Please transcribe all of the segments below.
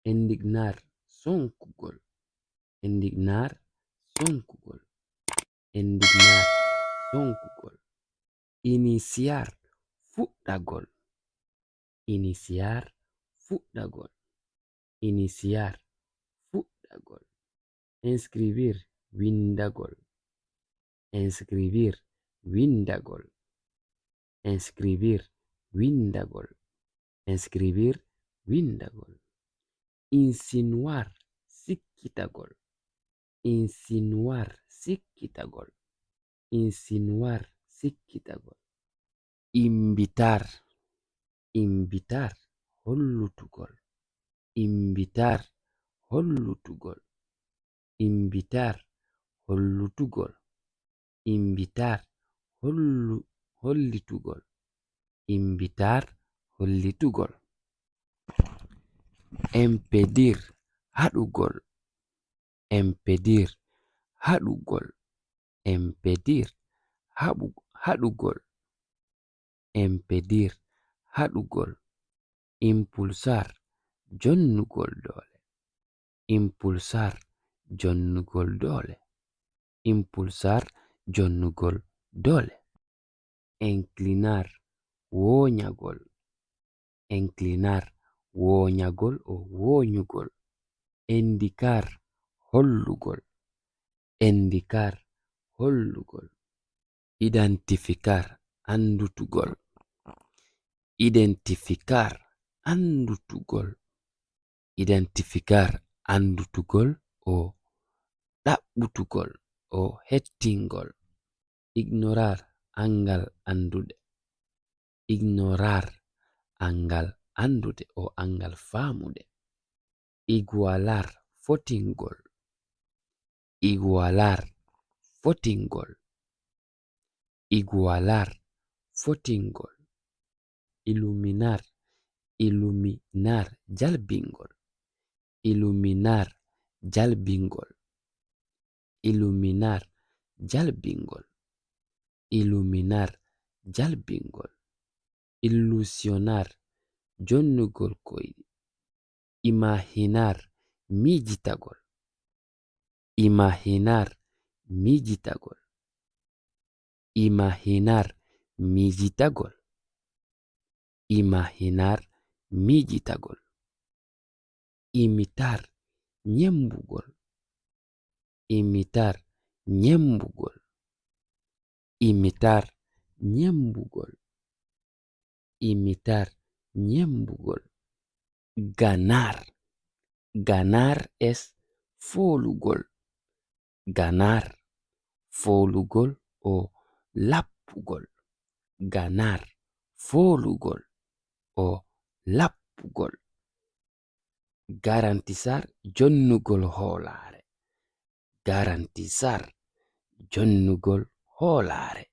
Indignar sonkugol. Indignar sonkugol. Indignar sonkugol. Iniciar fuɗɗagol. Iniciar fuɗɗagol. Iniciar fuɗɗagol. Inscribir windagol. Inscribir windagol. Inscribir windagol. Inscribir windagol. Insinuar sikkitagol. Insinuar sikkitagol. Insinuar sikkitagol. Invitar. Invitar hollutugol. Invitar hollutugol. Invitar hollutugol. Invitar hollitugol. Invitar hollitugol. Impedir haɗugol. Impedir haɗugol. Impedir haɗugol. Impedir haɗugol. Impulsar jonnugol doole. Impulsar jonnugol doole. Impulsar jonnugol doole. Inclinar woñagol. Inclinar woñagol o woñugol. Indicar hollugol. Indicar hollugol. Identificar andutugol. Identificar andutugol. Identificar andutugol o ɗaɓɓutugol o hettingol. Ignorar angal andude. Ignorar angal andude o angal famude. Igualar fotingol. Igualar fotingol. Igualar fotingol. Iluminar. Iluminar jalbingol. Iluminar jalbingol. Iluminar jalbingol. Iluminar jalbingol. Ilusionar jonnugol koyɗi. Imaginar mijitagol. Imaginar mijitagol. Imaginar mijitagol. Imaginar mijitagol. Imitar nyembugol. Imitar nyembugol. Imitar nyembugol. Imitar nyembugol. Ganar. Ganar es folugol. Ganar folugol o lappugol. Ganar folugol o lappugol. Garantizar jonnugol hoolare. Garantizar jonnugol hoolare.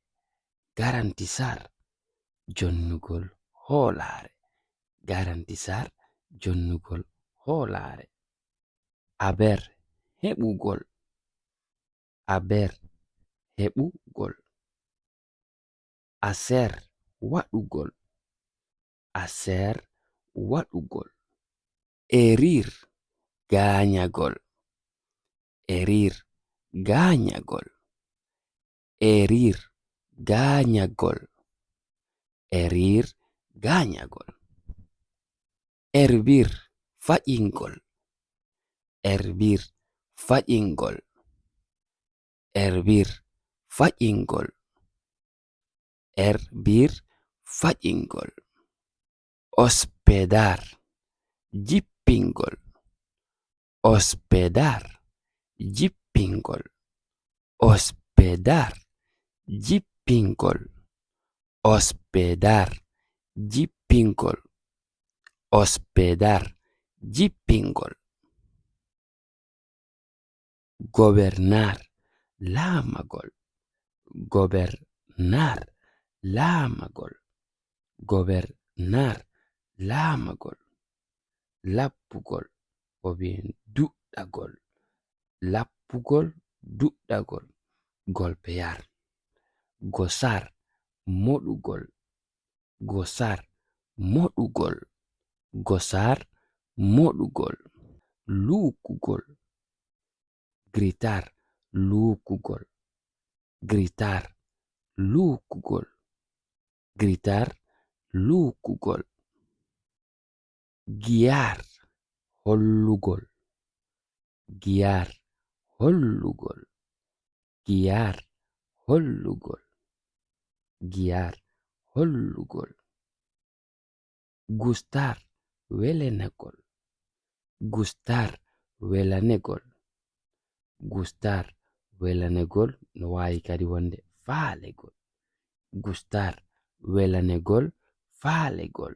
Garantizar jonnugol hoolare. Garantizar jonnugol hoolare. Aber heɓugol. Aber heɓugol. Aser waɗugol. Aser waɗugol. Herir gañagol. Herir gañagol. Herir gañagol. Herir gañagol. Hervir faƴingol. Hervir faƴingol. Hervir faƴingol. Hervir faƴingol. Hospedar jippingol. Hospedar jippingol. Hospedar jippingol. Hospedar jippingol. Hospedar jippingol. Gobernar laamagol. Gobernar laamagol. Gobernar laamagol. Lappugol o bien duɗɗagol. Lappugol duɗɗagol. Golpear. Gozar moɗugol. Gozar moɗugol. Gozar moɗugol. luukugol. Gritar, luukugol. Gritar, luukugol. Gritar, luukugol. Giyar, hollugol. Giyar, hollugol. Giyar, hollugol. Giyar, hollugol. Gustar, welenegol. Gustar, welanegol. Gustar, welanegol no wawi kadi wonde faalegol. Gustar, welanegol, faalegol.